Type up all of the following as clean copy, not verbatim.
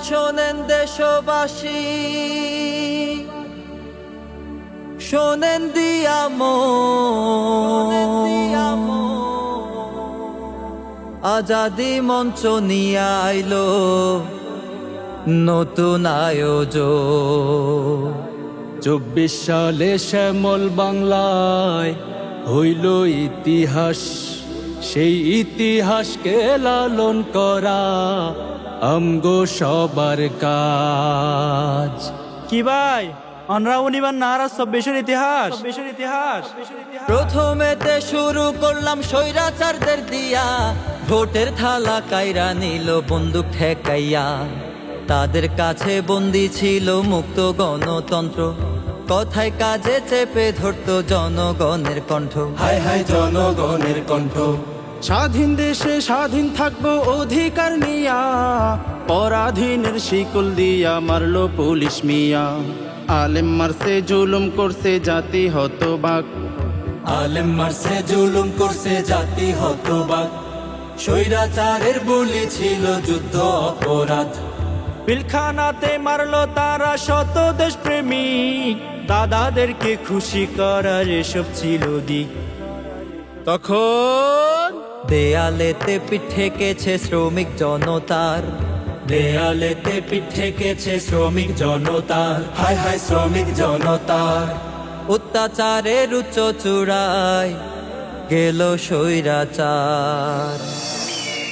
শোনেন দেশবাসী, শোনেন দিয়ামো, আজাদি মঞ্চ নিয়ে আইলো নতুন আয়োজন। 24 সালে শ্যামল বাংলায় হইল ইতিহাস, সেই ইতিহাসকে লালন করা আমগো সবার কাজ। কি ভাই আমরা উনিবার নারা 24-এর ইতিহাস। প্রথমেতে শুরু করলাম স্বৈরাচারদের দিয়া, ভোটের থালা কাইরা নিল বন্দুক ঠেকাইয়া। তাদের কাছে বন্দী ছিল মুক্ত গণতন্ত্র, কথায় কাজে চেপে ধরতো জনগণের কণ্ঠ। হায় হায় জনগণের কণ্ঠ। স্বাধীন দেশে স্বাধীন থাকবো অধিকার নিয়া, পরাধীনের শিকল দিয়া মারলো পুলিশ মিয়া। আলেম মারছে জুলুম করছে জাতি হতবাক, আলেম মারছে জুলুম করছে জাতি হতবাক। স্বৈরাচারের বলি ছিল যুদ্ধ অপরাধ, পিলখানাতে মারলো তারা শত দেশ প্রেমিক। দাদাদেরকে খুশি করার এসব ছিল দিক। তখন দেয়ালেতে পিঠ ঠেকেছে শ্রমিক জনতার, দেয়ালেতে পিঠ ঠেকেছে শ্রমিক জনতার। হায় হায় শ্রমিক জনতার। অত্যাচারের উচ্চ চূড়ায় গেল স্বৈরাচার।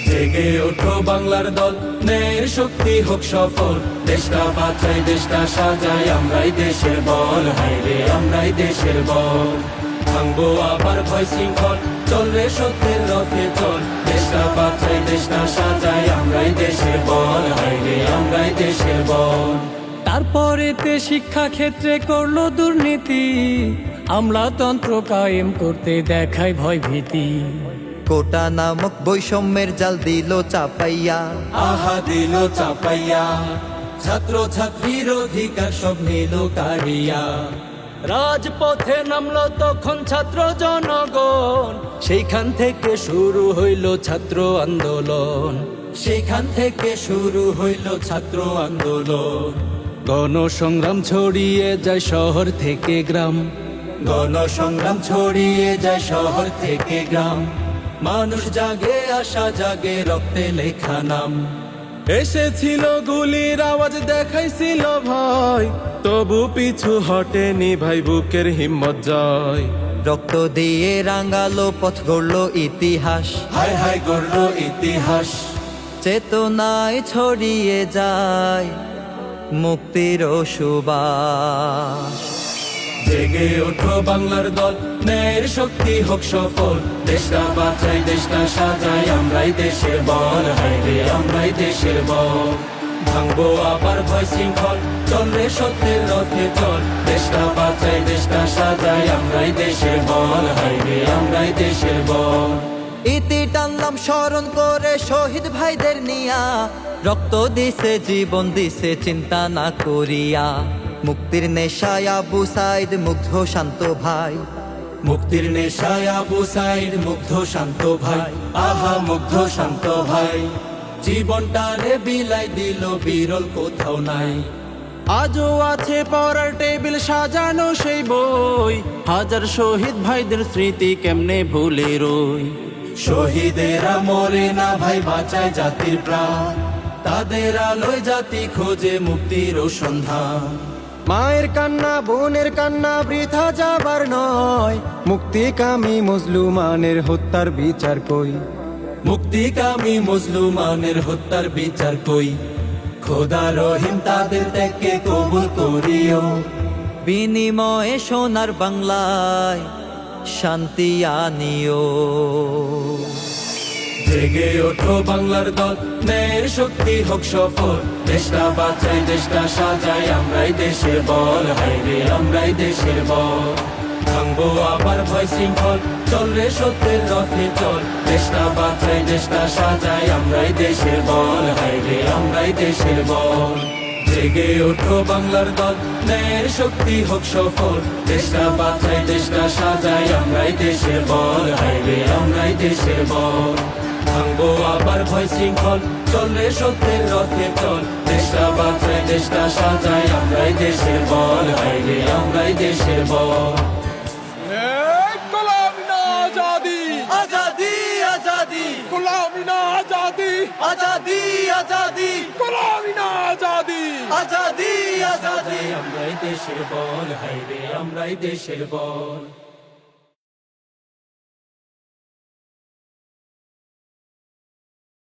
জেগে ওঠো বাংলার দল, ন্যায়ের শক্তি হোক সফল। দেশটা বাঁচাই দেশটা সাজাই, আমরাই দেশের বল। হায় রে আমরাই দেশের বল। ভাঙবো আবার ভয় শৃঙ্খল, চল রে সত্যের রথে চল। দেশটা বাঁচাই দেশটা সাজাই, আমরাই দেশের বল। হায় রে আমরাই দেশের বল। তারপরেতে শিক্ষা ক্ষেত্রে করলো দুর্নীতি, আমলাতন্ত্র কায়েম করতে দেখায় ভয় ভীতি। কোটা নামক বৈষম্যের জাল দিল চাপাইয়া, আহা দিল চাপাইয়া। ছাত্র ছাত্রীর অধিকার সব নিল কাড়িয়া। রাজপথে নামলো তখন ছাত্র জনগণ, সেইখান থেকে শুরু হইল ছাত্র আন্দোলন। সেইখান থেকে শুরু হইল ছাত্র আন্দোলন। গণসংগ্রাম ছড়িয়ে যায় শহর থেকে গ্রাম, গণসংগ্রাম ছড়িয়ে যায় শহর থেকে গ্রাম। মানুষ জাগে আশা জাগে রক্তে লেখা নাম। এসেছিল গুলির আওয়াজ দেখাইছিল ভয়, তবু পিছু হটেনি ভাই বুকের হিম্মত জয়। রক্ত দিয়ে রাঙালো পথ গড়ল ইতিহাস, হায় হায় গড়ল ইতিহাস। চেতনায় ছড়িয়ে যায় মুক্তির সুবাস। জেগে ওঠো বাংলার দল, ন্যায়ের শক্তি হোক সফল। দেশটা বাঁচাই দেশটা সাজাই, আমরাই দেশের বল। হায় রে আমরাই দেশের বল। ভাঙবো আবার ভয় শৃঙ্খল, চল রে সত্যের রথে চল। দেশটা বাঁচাই দেশটা সাজাই, আমরাই দেশের বল। হায় রে আমরাই দেশের বল। ইতি টানলাম স্মরণ করে শহীদ ভাইদের নিয়া, রক্ত দিছে জীবন দিছে চিন্তা না করিয়া। মুক্তির নেশায় আবু সাইদ মুগ্ধ শান্ত ভাই, মুক্তির নেশায় আবু সাইদ মুগ্ধ শান্ত ভাই। আহা মুগ্ধ শান্ত ভাই। জীবনটারে বিলাই দিল বিরল কোথাও নাই। আজও আছে পড়ার টেবিল সাজানো সেই বই, হাজার শহীদ ভাইদের স্মৃতি কেমনে ভুলে রই। শহীদেরা মরে না ভাই, বাঁচায় জাতির প্রাণ। তাদের আলোয় জাতি খোঁজে মুক্তির সন্ধান। মায়ের কান্না বোনের কান্না বৃথা যাবার নয়, মুক্তিকামী মজলুমানের হত্যার বিচার কই। মুক্তিকামী মজলুমানের হত্যার বিচার কই। খোদা রহিম তাদের ত্যাগকে কবুল করিও। বিনিময়ে সোনার বাংলায় শান্তি আনিও। জেগে ওঠো বাংলার দল, ন্যায়ের শক্তি হোক সফল। দেশটা বাঁচাই দেশটা সাজাই, আমরাই দেশের বল। হায় রে আমরাই দেশের বল। ভাঙবো আবার ভয় শৃঙ্খল, চল রে সত্যের রথে চল। দেশটা বাঁচাই দেশটা সাজাই, আমরাই দেশের বল। হায় রে আমরাই দেশের বল। জেগে ওঠো বাংলার দল, ন্যায়ের শক্তি হোক সফল। দেশটা বাঁচাই দেশটা সাজাই, আমরাই দেশের বল। হায় রে আমরাই দেশের বল। ভাঙবো আবার ভয় শৃঙ্খল, চল রে সত্যের রথে চল, দেশটা বাঁচাই দেশটা সাজাই, আমরাই দেশের বল, হাইরে আমরাই দেশের বল। গোলামি না আজাদি, আজাদি আজাদি গোলামি না আজাদি, আজাদি আজাদি গোলামি না আজাদি। আজাদি আজাদি আমরাই দেশের বল, হাইরে আমরাই দেশের বল।